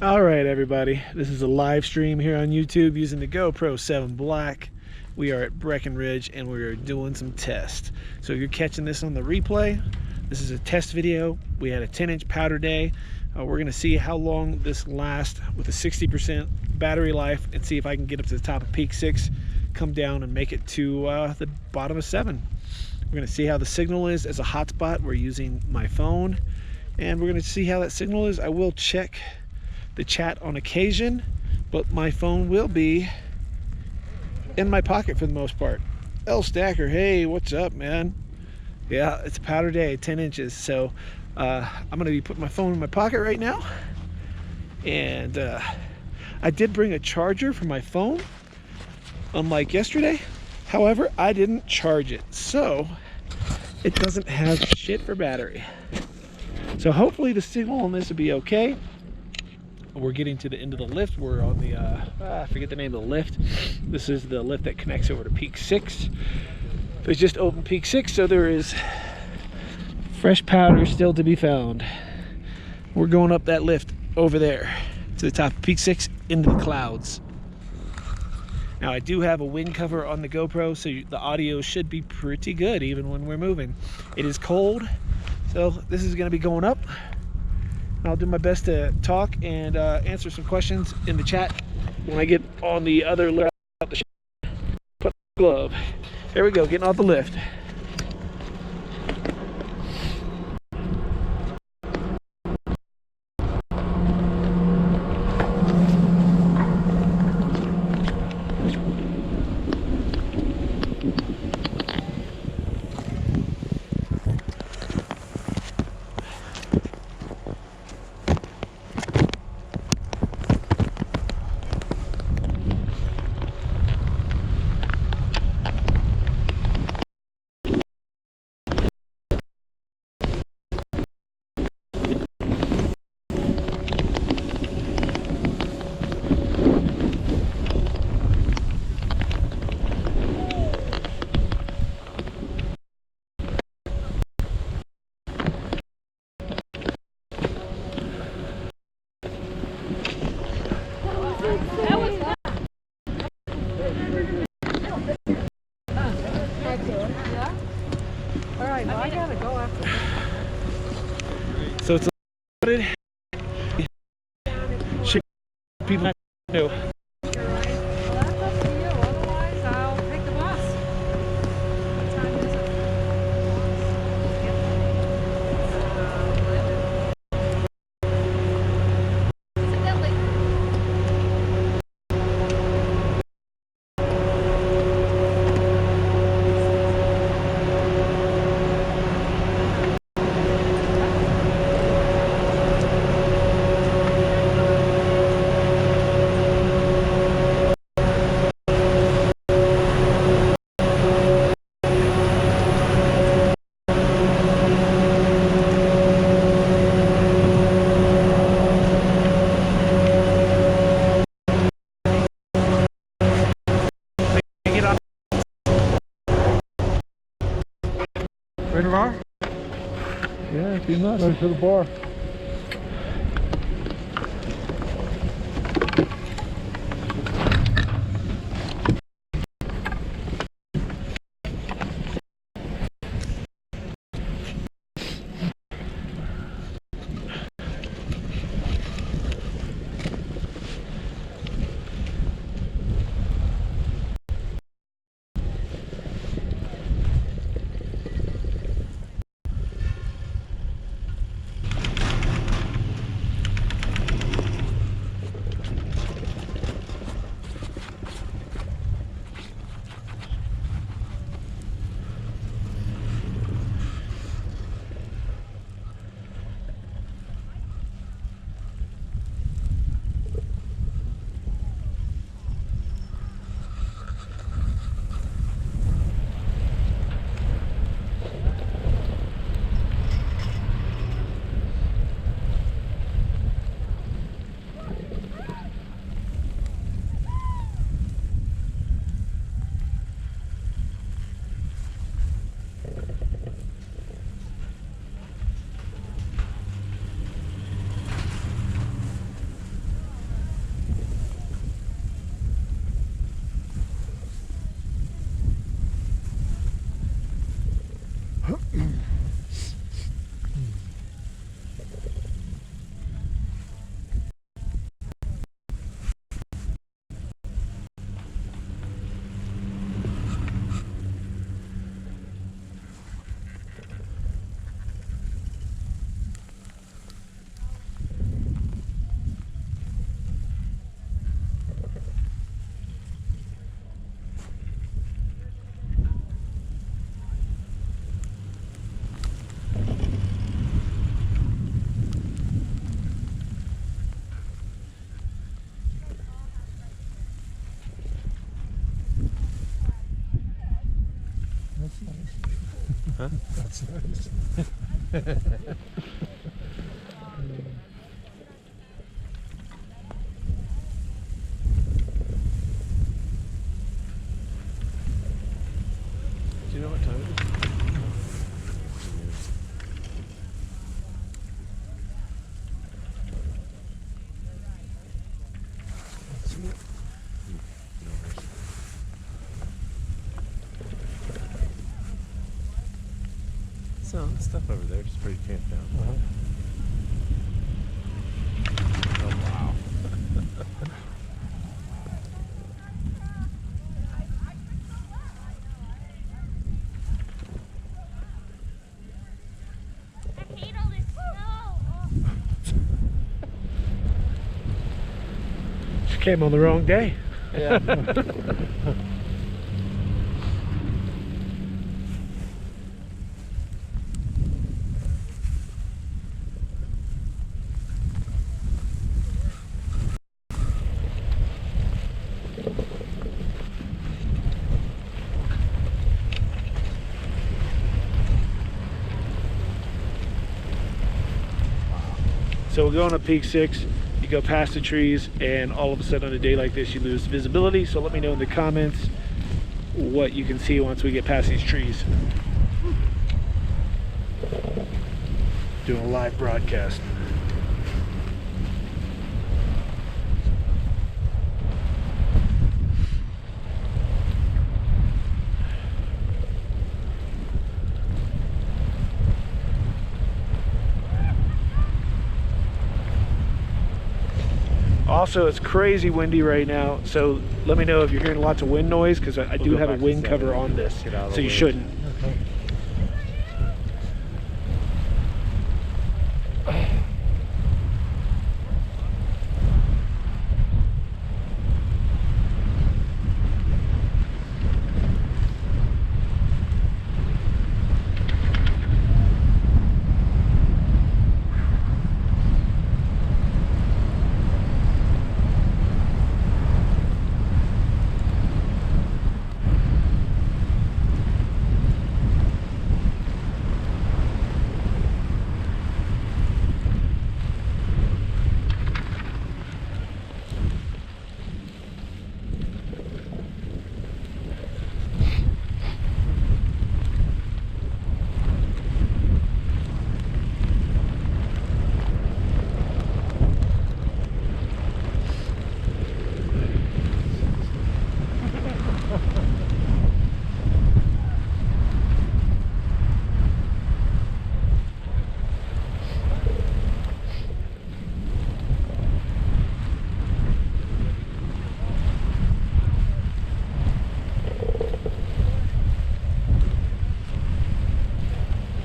All right, everybody, this is a live stream here on YouTube using the GoPro 7 Black. We are at Breckenridge and we are doing some tests. So if you're catching this on the replay, this is a test video. We had a 10-inch powder day. We're going to see how long this lasts with a 60% battery life and see if I can get up to the top of peak 6, come down and make it to the bottom of 7. We're going to see how the signal is as a hotspot. We're using my phone and we're going to see how that signal is. I will check the chat on occasion, but my phone will be in my pocket for the most part. L Stacker, hey, what's up, man? Yeah, it's a powder day, 10 inches, so I'm gonna be putting my phone in my pocket right now. And I did bring a charger for my phone, unlike yesterday. However, I didn't charge it, so it doesn't have shit for battery. So hopefully the signal on this will be okay. We're getting to the end of the lift. We're on the I forget the name of the lift. This is the lift that connects over to peak 6. They just opened peak 6, so there is fresh powder still to be found. We're going up that lift over there to the top of peak 6 into the clouds. Now I do have a wind cover on the GoPro, so the audio should be pretty good even when we're moving. It is cold, so this is going to be going up. I'll do my best to talk and answer some questions in the chat when I get on the other lift. Put on the glove. Here we go, getting off the lift. So it's loaded. People know. Right around? Yeah, if you're not. Right to the bar. Huh? That's nice. Do you know what time it is? So that stuff over there is pretty camped down. Oh wow. I hate all this snow. She came on the wrong day. Yeah. So we're going up Peak 6. You go past the trees, and all of a sudden on a day like this, you lose visibility. So let me know in the comments what you can see once we get past these trees. Doing a live broadcast. Also, it's crazy windy right now, so let me know if you're hearing lots of wind noise, because I do have a wind cover on this, so you shouldn't. Okay.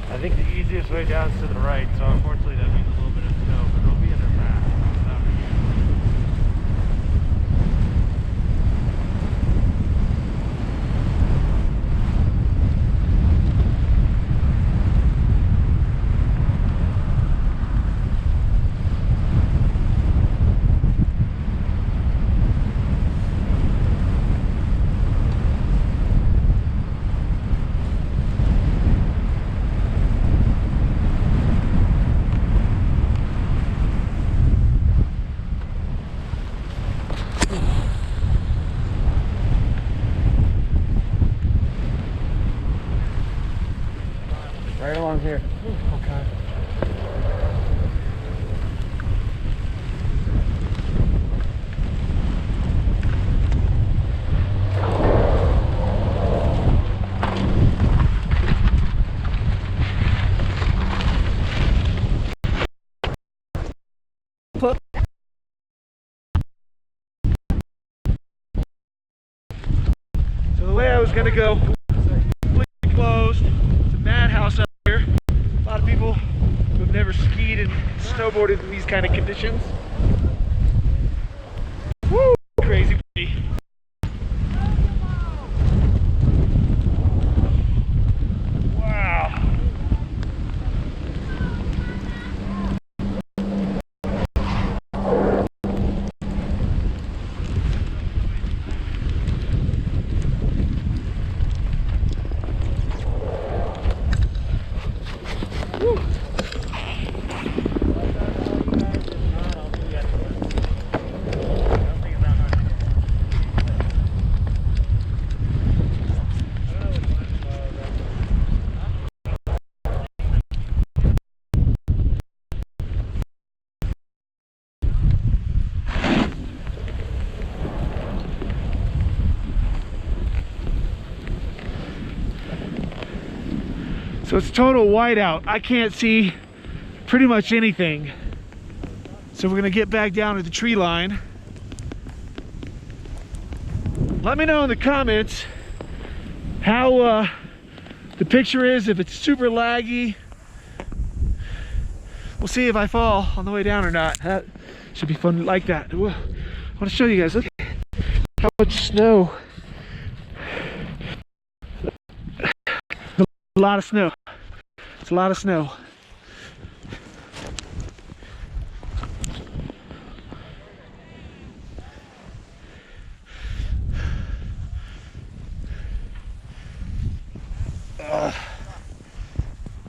I think the easiest way down is to the right, so unfortunately that means a little bit of snow, but it'll be in their path. Right along here. Okay. So the way I was going to go, completely closed. It's a madhouse up here. A lot of people who have never skied and snowboarded in these kind of conditions. Woo! Crazy windy. Wow. So it's total whiteout. I can't see pretty much anything. So we're gonna get back down to the tree line. Let me know in the comments how the picture is, if it's super laggy. We'll see if I fall on the way down or not. That should be fun like that. Whoa. I want to show you guys, look how much snow. A lot of snow. It's a lot of snow.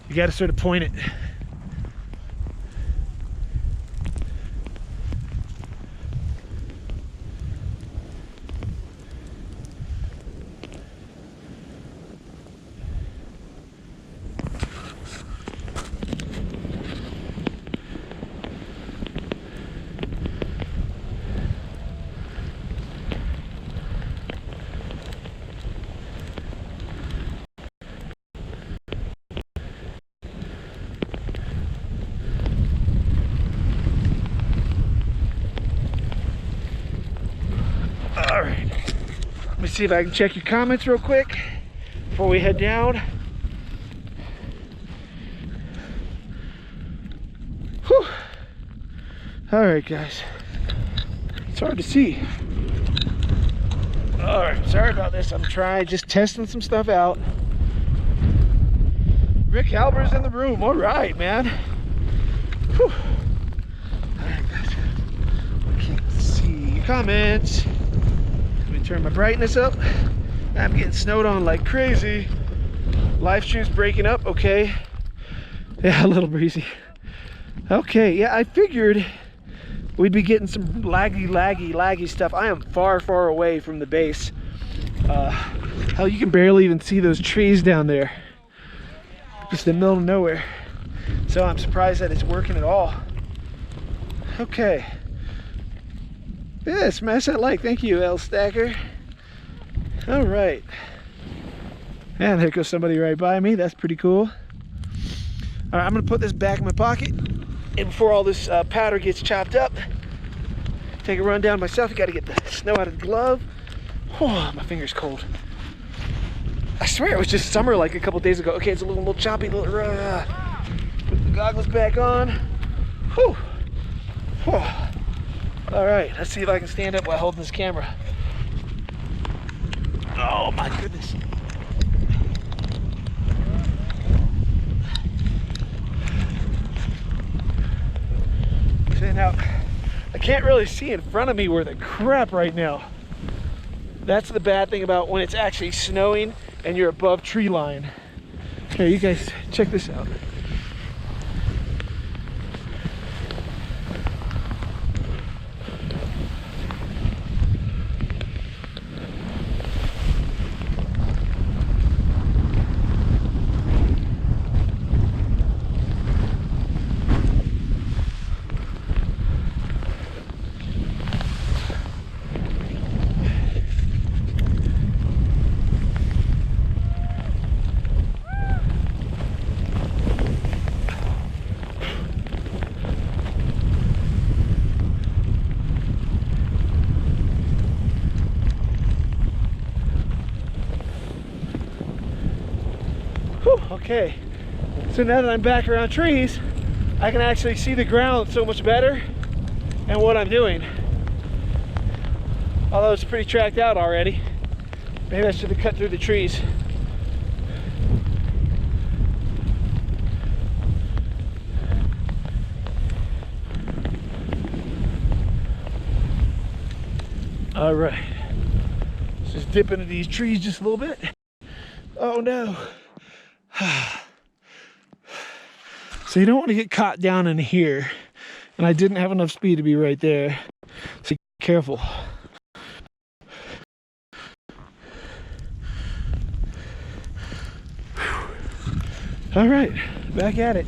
You got to sort of point it. All right, let me see if I can check your comments real quick before we head down. Whew. All right, guys, it's hard to see. All right, sorry about this. I'm just testing some stuff out. Rick Halber's in the room. All right, man. Whew. All right, guys, I can't see your comments. Turn my brightness up. I'm getting snowed on like crazy. Live stream's breaking up. Okay, yeah, a little breezy. Okay, yeah, I figured we'd be getting some laggy stuff. I am far away from the base. Hell, you can barely even see those trees down there, just in the middle of nowhere. So I'm surprised that it's working at all. Okay. Yeah, smash that like. Thank you, L Stacker. All right. And there goes somebody right by me. That's pretty cool. All right, I'm gonna put this back in my pocket. And before all this powder gets chopped up, take a run down myself. You gotta get the snow out of the glove. Oh, my finger's cold. I swear it was just summer like a couple days ago. Okay, it's a little choppy. Put the goggles back on. Whew. Whew. All right, let's see if I can stand up while holding this camera. Oh my goodness. So now, I can't really see in front of me where the crap right now. That's the bad thing about when it's actually snowing and you're above tree line. Here, you guys, check this out. Okay, so now that I'm back around trees, I can actually see the ground so much better and what I'm doing. Although it's pretty tracked out already. Maybe I should have cut through the trees. All right, let's just dip into these trees just a little bit. Oh no. So you don't want to get caught down in here, and I didn't have enough speed to be right there, so be careful. All right, back at it.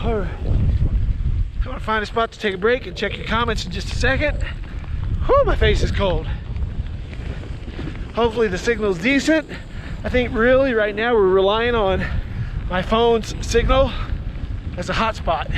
All right. I'm gonna find a spot to take a break and check your comments in just a second. Whew, my face is cold. Hopefully the signal's decent. I think really right now we're relying on my phone's signal as a hotspot.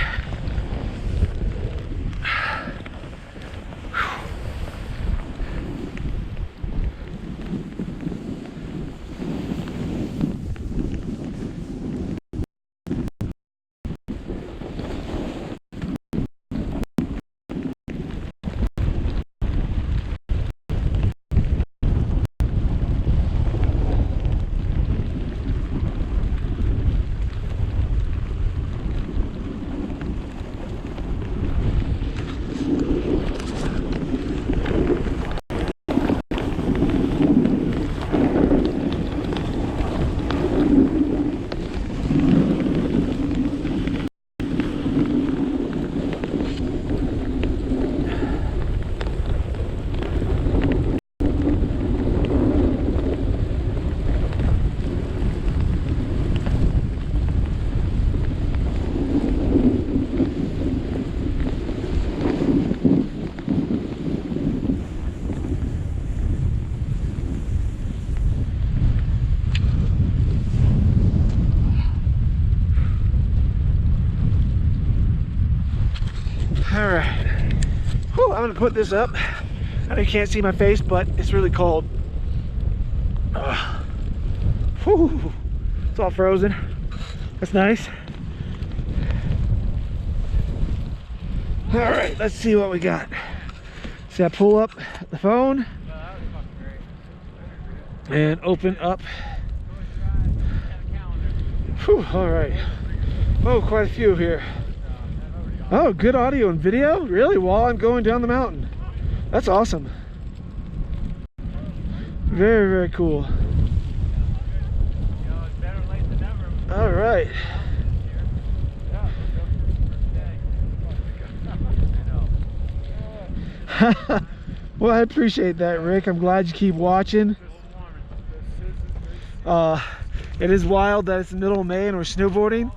All right. Whew, I'm gonna put this up. I know you can't see my face, but it's really cold. Whew, it's all frozen. That's nice. All right, let's see what we got. See, I pull up the phone and open up. Whew, all right. Oh, quite a few here. Oh, good audio and video? Really? While I'm going down the mountain. That's awesome. Very, very cool. All right. Well, I appreciate that, Rick. I'm glad you keep watching. It is wild that it's the middle of May and we're snowboarding.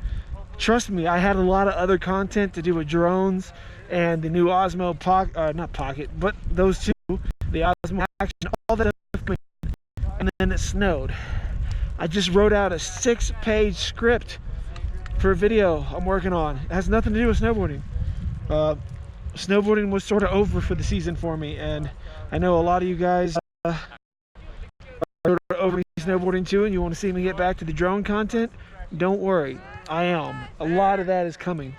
Trust me, I had a lot of other content to do with drones and the new Osmo not Pocket, but those two, the Osmo Action, all that stuff, and then it snowed. I just wrote out a 6-page script for a video I'm working on. It has nothing to do with snowboarding. Snowboarding was sort of over for the season for me, and I know a lot of you guys are over snowboarding too, and you want to see me get back to the drone content. Don't worry, I am. A lot of that is coming.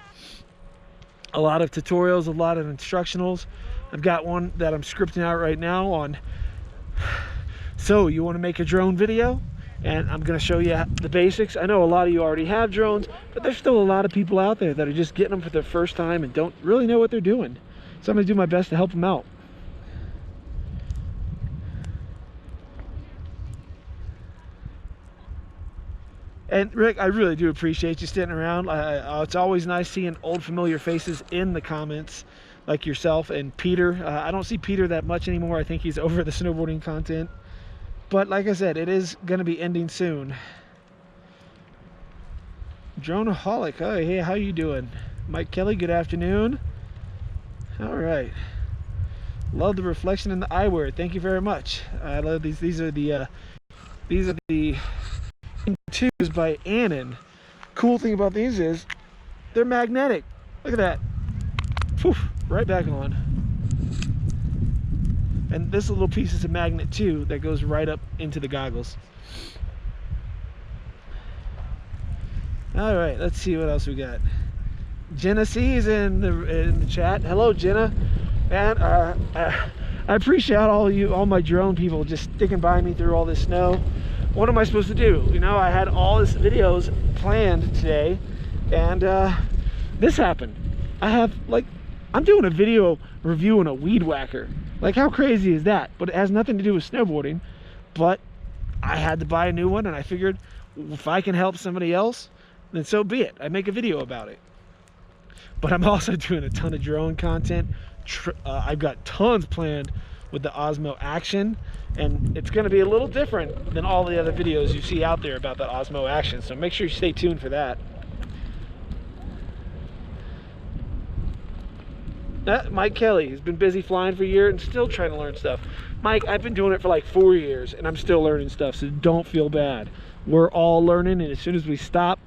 A lot of tutorials, a lot of instructionals. I've got one that I'm scripting out right now on, so you want to make a drone video, and I'm going to show you the basics. I know a lot of you already have drones, but there's still a lot of people out there that are just getting them for their first time and don't really know what they're doing. So I'm going to do my best to help them out. And Rick, I really do appreciate you sticking around. It's always nice seeing old familiar faces in the comments, like yourself and Peter. I don't see Peter that much anymore. I think he's over the snowboarding content. But like I said, it is going to be ending soon. Droneaholic, oh, hey, how you doing? Mike Kelly, good afternoon. All right. Love the reflection in the eyewear. Thank you very much. I love these. These are the twos by Annan. Cool thing about these is they're magnetic. Look at that. Poof, right back on. And this little piece is a magnet too that goes right up into the goggles. All right, let's see what else we got. Jenna C is in the chat. Hello, Jenna. Man, I appreciate all my drone people just sticking by me through all this snow. What am I supposed to do? You know, I had all these videos planned today, and this happened. I'm doing a video reviewing a weed whacker. Like, how crazy is that? But it has nothing to do with snowboarding. But I had to buy a new one, and I figured if I can help somebody else, then so be it. I make a video about it. But I'm also doing a ton of drone content. I've got tons planned with the Osmo Action, and it's going to be a little different than all the other videos you see out there about the Osmo Action, so make sure you stay tuned for that. Mike Kelly, he's been busy flying for a year and still trying to learn stuff. Mike, I've been doing it for like 4 years and I'm still learning stuff, so don't feel bad. We're all learning, and as soon as we stop,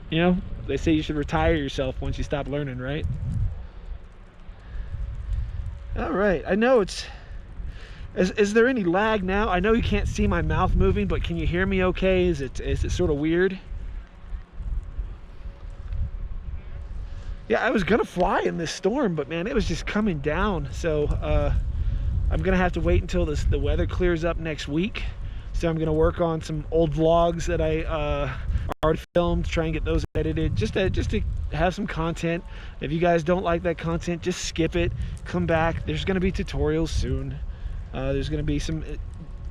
you know, they say you should retire yourself once you stop learning, right? All right, I know it's... Is there any lag now? I know you can't see my mouth moving, but can you hear me okay? Is it sort of weird? Yeah, I was gonna fly in this storm, but man, it was just coming down. So I'm gonna have to wait until the weather clears up next week. So I'm gonna work on some old vlogs that I already filmed, try and get those edited, just to have some content. If you guys don't like that content, just skip it, come back. There's gonna be tutorials soon. There's gonna be some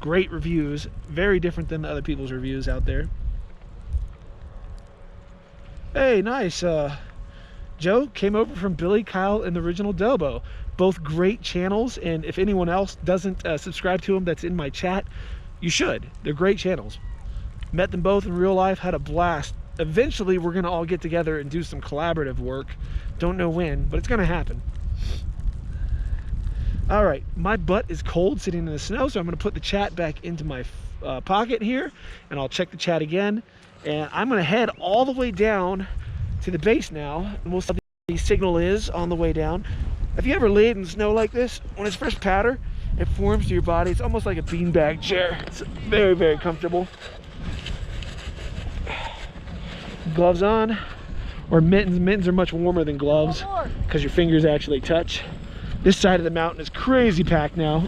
great reviews, very different than other people's reviews out there. Hey, nice. Joe came over from Billy, Kyle, and the original Dobo. Both great channels, and if anyone else doesn't subscribe to them that's in my chat, you should. They're great channels. Met them both in real life, had a blast. Eventually, we're gonna all get together and do some collaborative work. Don't know when, but it's gonna happen. All right, my butt is cold sitting in the snow, so I'm gonna put the chat back into my pocket here, and I'll check the chat again. And I'm gonna head all the way down to the base now, and we'll see what the signal is on the way down. Have you ever laid in snow like this? When it's fresh powder, it forms to your body. It's almost like a beanbag chair. It's very, very comfortable. Gloves on, or mittens. Mittens are much warmer than gloves because your fingers actually touch. This side of the mountain is crazy packed now.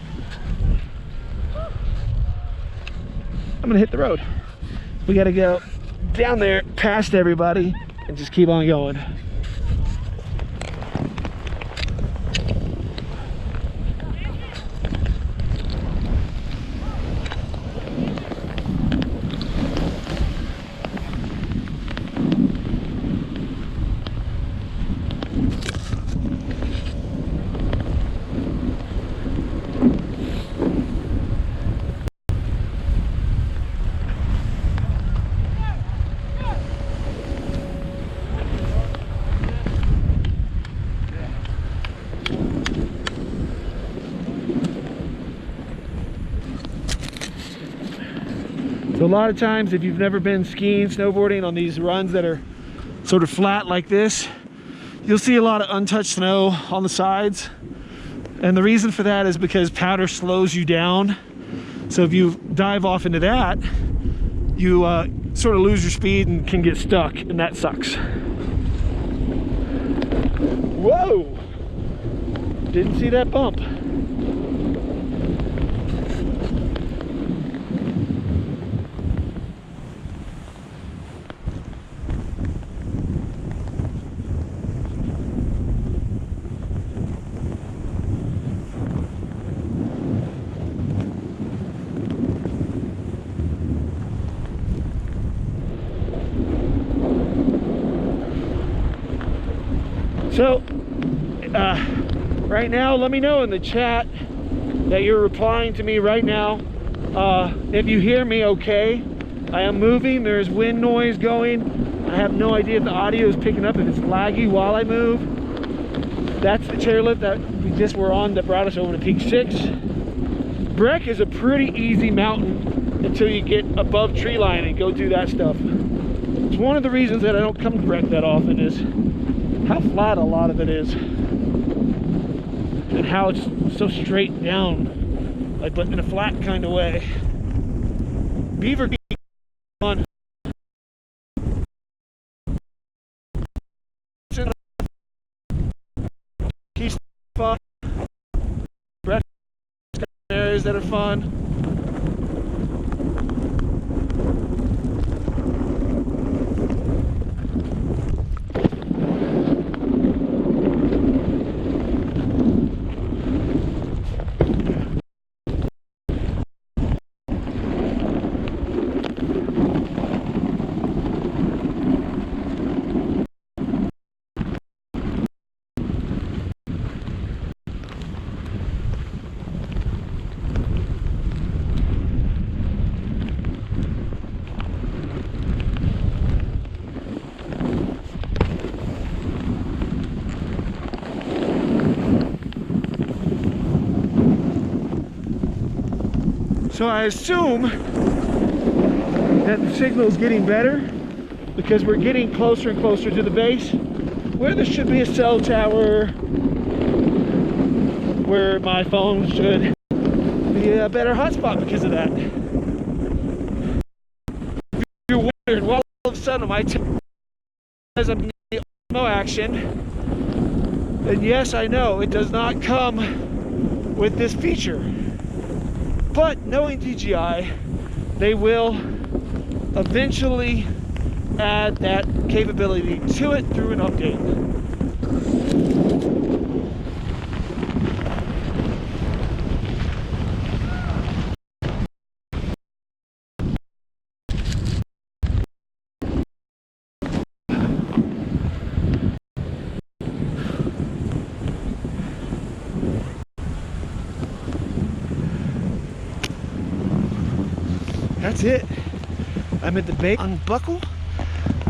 I'm gonna hit the road. We gotta go down there past everybody and just keep on going. So a lot of times, if you've never been skiing, snowboarding on these runs that are sort of flat like this, you'll see a lot of untouched snow on the sides. And the reason for that is because powder slows you down. So if you dive off into that, you sort of lose your speed and can get stuck, and that sucks. Whoa! Didn't see that bump. So, right now, let me know in the chat that you're replying to me right now. If you hear me okay, I am moving, there's wind noise going. I have no idea if the audio is picking up, if it's laggy while I move. That's the chairlift that we just were on that brought us over to Peak 6. Breck is a pretty easy mountain until you get above tree line and go do that stuff. It's one of the reasons that I don't come to Breck that often is how flat a lot of it is and how it's so straight down, like, but in a flat kind of way. Beaver Creek is fun. Keystone fun. Breck areas that are fun. So I assume that the signal is getting better because we're getting closer and closer to the base where there should be a cell tower, where my phone should be a better hotspot because of that. If you're wondering, well, all of a sudden my as I'm in the osmo action, and yes, I know it does not come with this feature, but knowing DJI, they will eventually add that capability to it through an update. That's it. I'm at the base. Unbuckle,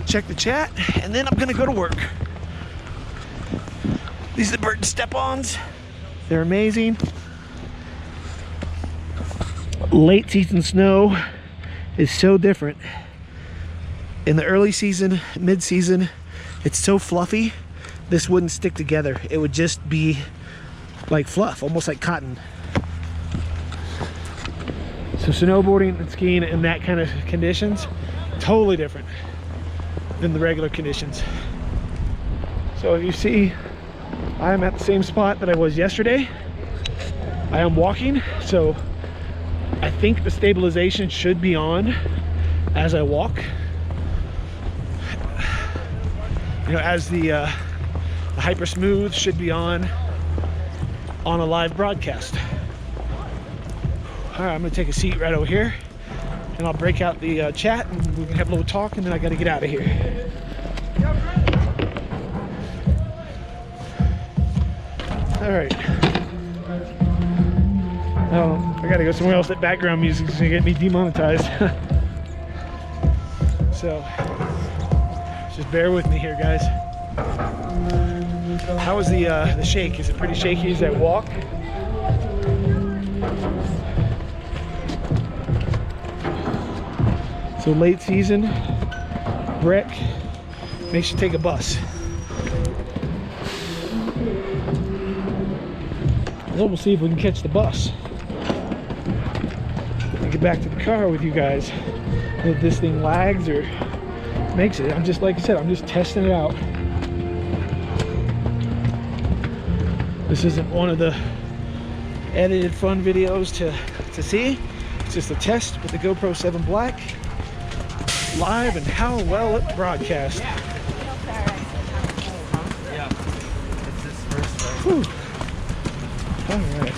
check the chat, and then I'm gonna go to work. These are the Burton step-ons. They're amazing. Late season snow is so different. In the early season, mid-season, it's so fluffy, this wouldn't stick together. It would just be like fluff, almost like cotton. So snowboarding and skiing in that kind of conditions, totally different than the regular conditions. So if you see, I am at the same spot that I was yesterday. I am walking, so I think the stabilization should be on as I walk. You know, as the hyper smooth should be on a live broadcast. All right, I'm gonna take a seat right over here and I'll break out the chat and we can have a little talk, and then I gotta get out of here. All right. Oh, I gotta go somewhere else. That background music is gonna get me demonetized. So just bear with me here, guys. How was the shake? Is it pretty shaky as I walk? So late season, Breck makes you take a bus. So we'll see if we can catch the bus and get back to the car with you guys. If this thing lags or makes it, I'm just, like I said, I'm just testing it out. This isn't one of the edited fun videos to see. It's just a test with the GoPro 7 Black. Live and how well it broadcasts. Whew. All right.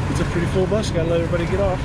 It's a pretty full bus. Gotta let everybody get off.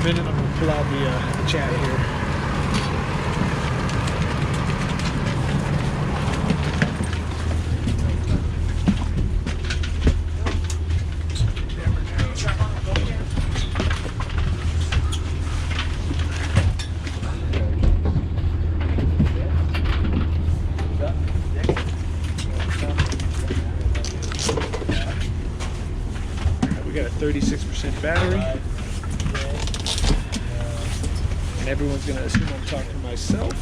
Minute, I'm going to pull out the chat here. We got a 36% battery. And everyone's going to assume I'm talking to myself.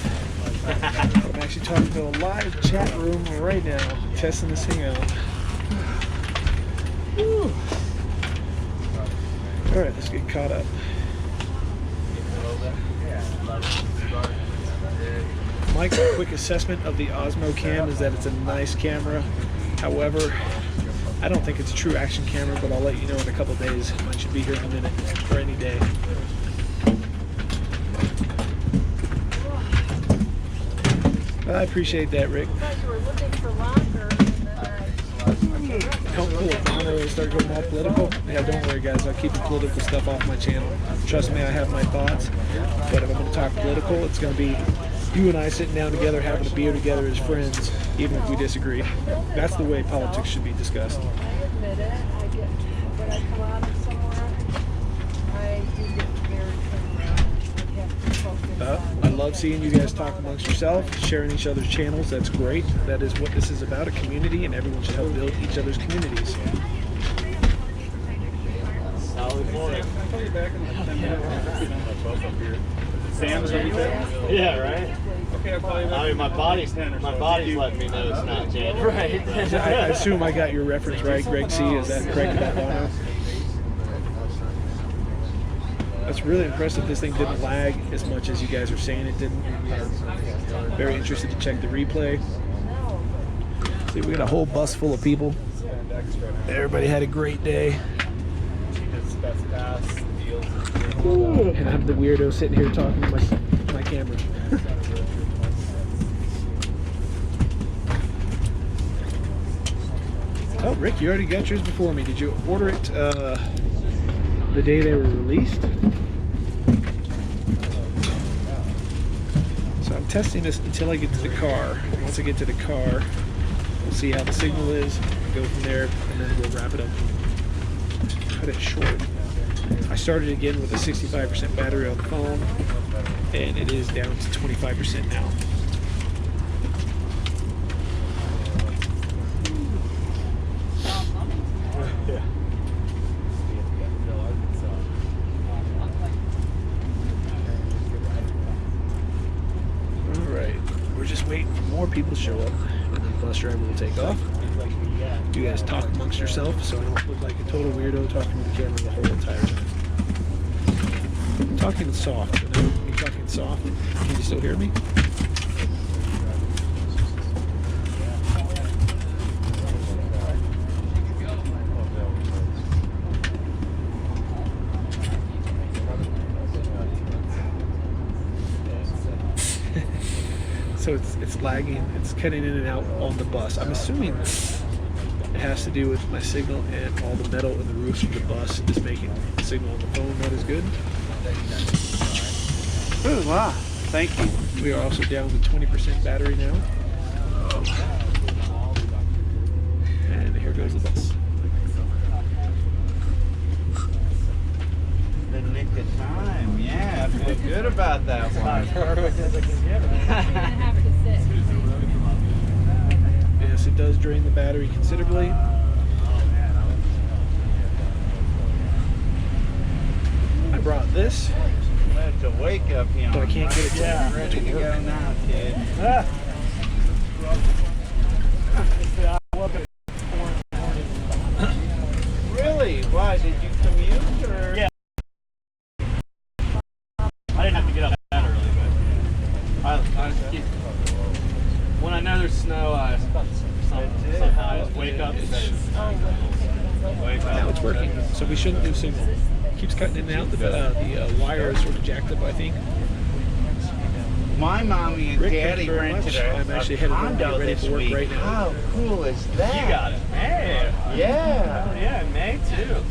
I'm actually talking to a live chat room right now, testing this thing out. Whew. All right, let's get caught up. Mike, a quick assessment of the Osmo Cam is that it's a nice camera. However, I don't think it's a true action camera, but I'll let you know in a couple days. Mine should be here in a minute or any day. I appreciate that, Rick. I thought you were looking for longer. Don't pull it down and start going all political. Yeah, don't worry, guys. I'll keep the political stuff off my channel. Trust me, I have my thoughts. But if I'm going to talk political, it's going to be you and I sitting down together, having a beer together as friends, even if we disagree. That's the way politics should be discussed. I admit it. I get when I come out of somewhere, I do get very have to focus I love seeing you guys talk amongst yourself, sharing each other's channels. That's great. That is what this is about, a community, and everyone should help build each other's communities. Solid morning. I'll call you back in like 10 minutes. Sam's Yeah, right? Okay, I'll call you back. I mean, my body's letting me know it's not January. Right. I assume I got your reference right, Greg C. Is that correct about Bono? That's really impressive. This thing didn't lag as much as you guys are saying it didn't. Very interested to check the replay. See, we got a whole bus full of people. Everybody had a great day. And I'm the weirdo sitting here talking to my camera. Oh, Rick, you already got yours before me. Did you order it the day they were released? So I'm testing this until I get to the car. Once I get to the car, we'll see how the signal is, go from there, and then we'll wrap it up. Cut it short. I started again with a 65% battery on the phone, and it is down to 25% now. Alright, we're just waiting for more people to show up, and then the bus driver will take off. You guys talk amongst yourself so I don't look like a total weirdo talking to the camera the whole entire time. I'm talking soft. And I'm talking soft. Can you still hear me? So it's lagging. It's cutting in and out on the bus. I'm assuming it has to do with my signal and all the metal in the roofs of the bus is making the signal on the phone not as good. Oh, wow. Thank you. We are also down to 20% battery now. And here goes the bus. The nick of time. Yeah, I feel good about that one. Yes, it does drain the battery considerably. I brought this, It's a wake up, you know. but I can't get it to Ready to go now, kid. Really? Why? Did you commute or? Yeah. I didn't have to get up that early, but I just keep, when I know there's snow, I somehow I just wake up and Now it's working, so we shouldn't do signal. Keeps cutting in and out. The wire is sort of jacked up, I think. My mommy and Rick, thank daddy you very rented much. I'm actually a headed home to get condo ready this for work week. right now. How cool is that? You got it. Hey. Yeah. Yeah, May too.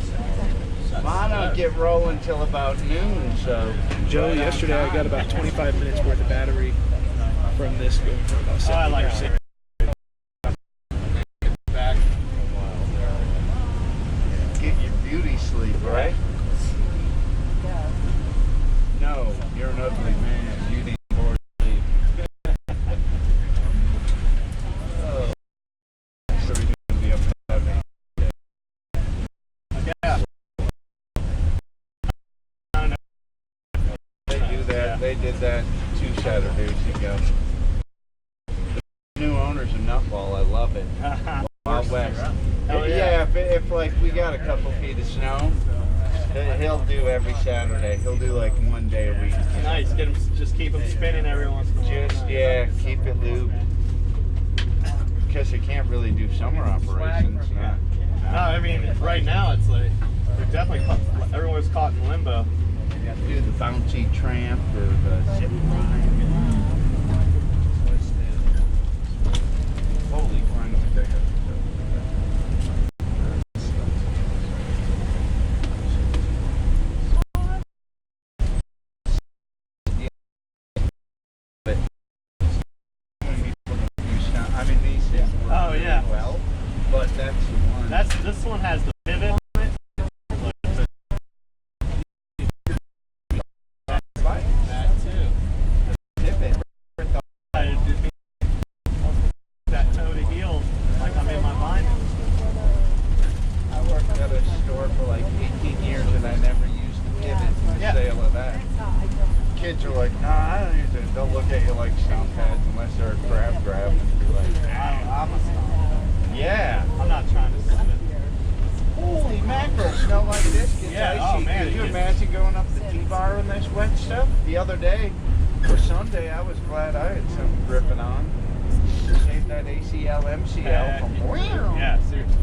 Mine don't get rolling till about noon, so. Joe, right yesterday on I got time. about 25 minutes worth of battery from this going from about 70%. Back. Get your beauty sleep, right? No, you're an ugly man. You need more sleep. Oh. So we're gonna be up at me. Yeah. They do that. They did that 2 Saturdays ago. The new owner's a nutball. I love it. Wild West. Hell Yeah, if like we got a couple feet of snow, he'll do every Saturday. He'll do like 1 day a week. Nice. Get him. Just keep him spinning every once in a while. Just yeah, keep it lubed. Because they can't really do summer operations. No, I mean right now it's like they're definitely everyone's caught in limbo. Do the bouncy tramp or the zip line. Holy crap. I mean, these things work Oh, yeah. really well, but that's the one. This one has the pivot on it. That too. pivot. That toe to heel, like I'm in my mind. I worked at a store for like 18 years and I never used the pivot in the Yeah. sale of that. Kids are like, nah, I don't use it. They'll look at you like stomp pads unless they're a grab and be like, I'm a stomp. yeah. I'm not trying to spin. Holy mackerel, smell like this gets Yeah, icy. oh, man, Could you it gets- imagine going up the T-bar in this wet stuff? The other day, or Sunday, I was glad I had something gripping on. Save that ACL, MCL from Yeah, seriously.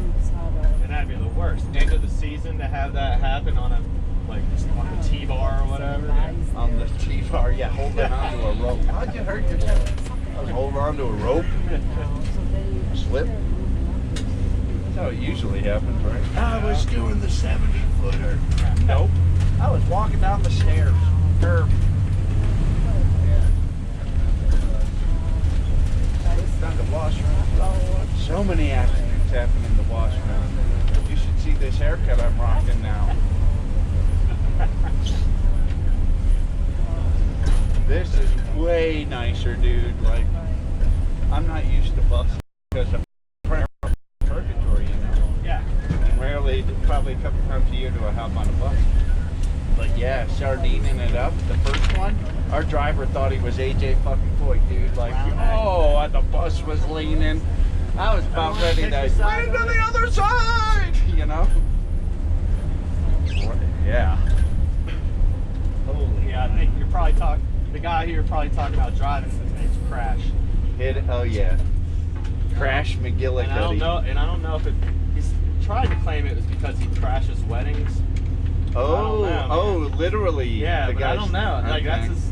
And that'd be the worst. End of the season to have that happen on a on the T-bar or whatever. on the T-bar. Yeah, holding onto a rope. How'd you hurt yourself? I was holding onto a rope, slip. That's how it usually happens, right? I was doing the 70-footer. Nope. I was walking down the stairs. Curb. Down the washroom. So many accidents happen in the washroom. You should see this haircut I'm rocking now. This is way nicer, dude. Like, I'm not used to buses because I'm purgatory, you know. Yeah. And rarely, probably a couple times a year, do I hop on a bus. But yeah, sardining it up. The first one, our driver thought he was AJ fucking Foyt, dude. Like, oh, the bus was leaning. I was about ready to lean to the other side, you know. Yeah. Holy. Yeah, I think you're probably talking. The guy here probably talking about driving. His name's Crash. Oh yeah. Crash McGillicuddy. And I don't know if he's tried to claim it was because he crashes weddings. Oh, I don't know, literally. Yeah, the but I don't know. Like okay. that's his.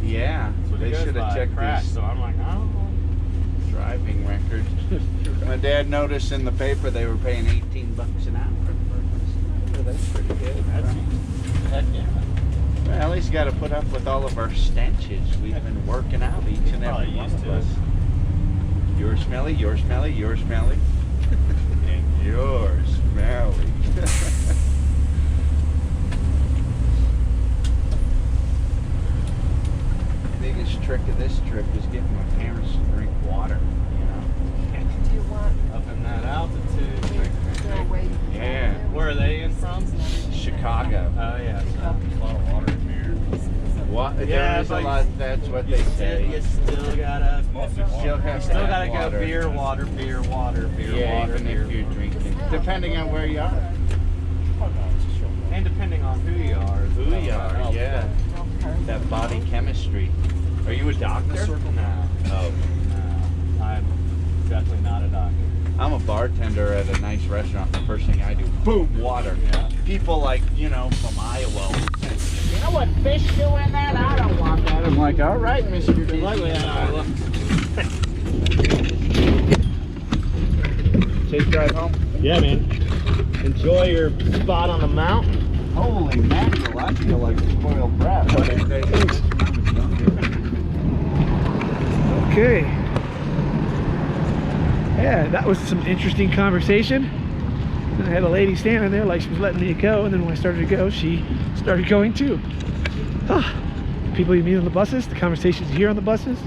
Yeah, That's what they he goes should have by, checked Crash. his So I'm like, I don't know. driving record. My dad noticed in the paper they were paying $18 an hour. Oh, that's pretty good. Heck yeah. Well, at least you got to put up with all of our stenches. We've been working out each and every Probably one used of to us. You're smelly, you're smelly, you're smelly. And you're smelly. Biggest trick of this trip is getting my parents to drink water, you know. Do you want Up in that altitude. to go away? Yeah. Where are they in from? Chicago. Oh yeah, so there's a lot of water in here. What? Yeah, There is a but lot. That's what they You say. still gotta. Still have Still to gotta have go water. beer, water, beer, water, beer, Yeah, water, even beer. if you're drinking, depending on where you are. And depending on who you are. as Who well, you that are, helps. yeah. That body chemistry. Are you a doctor? No. Oh. No. I'm definitely not a doctor. I'm a bartender at a nice restaurant. The first thing I do, boom, water. Yeah. People like, you know, from Iowa. You know what fish do in that? I don't want that. I'm like, all right, Mr. Good luck with that, Iowa. Safe drive home. Yeah, man. Enjoy your spot on the mountain. Holy mackerel, I feel like a spoiled brat. Okay. Yeah, that was some interesting conversation. And I had a lady standing there like she was letting me go, and then when I started to go, she started going too. The people you meet on the buses, the conversations you hear on the buses.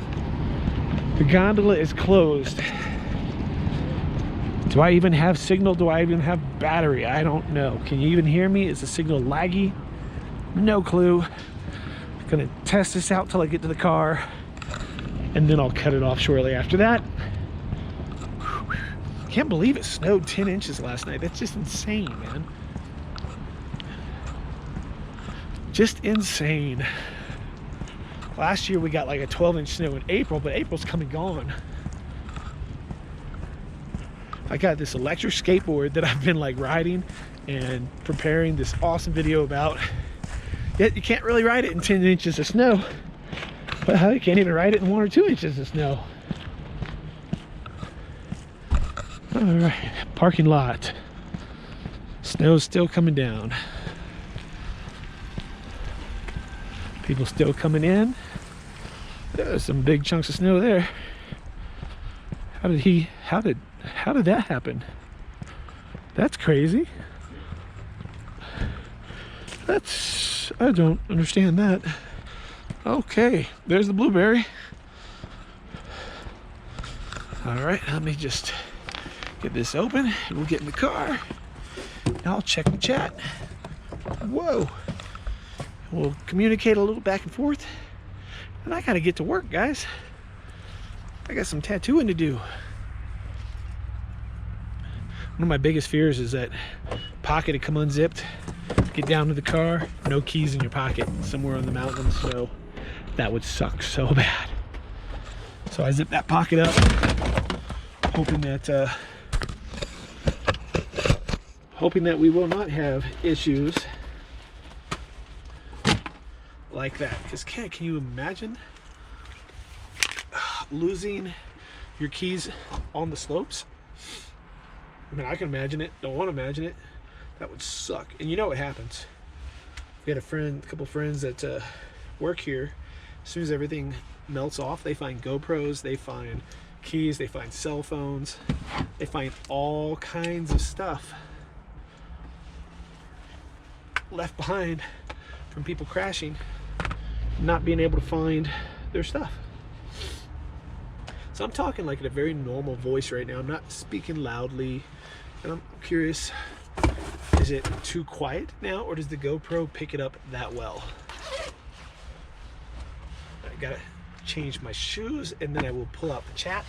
The gondola is closed. Do I even have signal? Do I even have battery? I don't know. Can you even hear me? Is the signal laggy? No clue. I'm gonna test this out till I get to the car, and then I'll cut it off shortly after that. Can't believe it snowed 10 inches last night. That's just insane, man. Just insane. Last year we got like a 12-inch snow in April, but April's come and gone. I got this electric skateboard that I've been like riding and preparing this awesome video about. Yet you can't really ride it in 10 inches of snow. But how you can't even ride it in 1 or 2 inches of snow. right, parking lot. Snow's still coming down. People still coming in. There's some big chunks of snow there. How did that happen? That's crazy. I don't understand that. Okay, there's the blueberry. All right, let me just get this open and we'll get in the car. And I'll check the chat. Whoa. We'll communicate a little back and forth. And I gotta get to work, guys. I got some tattooing to do. One of my biggest fears is that pocket to come unzipped, get down to the car, no keys in your pocket, somewhere on the mountain snow. That would suck so bad. So I zip that pocket up, hoping that we will not have issues like that. Because can you imagine losing your keys on the slopes? I mean, I can imagine it. Don't want to imagine it. That would suck. And you know what happens? We had a couple friends that work here. As soon as everything melts off, they find GoPros, they find keys, they find cell phones, they find all kinds of stuff left behind from people crashing, not being able to find their stuff. So I'm talking like in a very normal voice right now. I'm not speaking loudly, and I'm curious, is it too quiet now, or does the GoPro pick it up that well? I gotta change my shoes and then I will pull out the chat.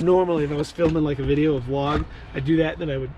Normally if I was filming like a video, a vlog, I'd do that, then I would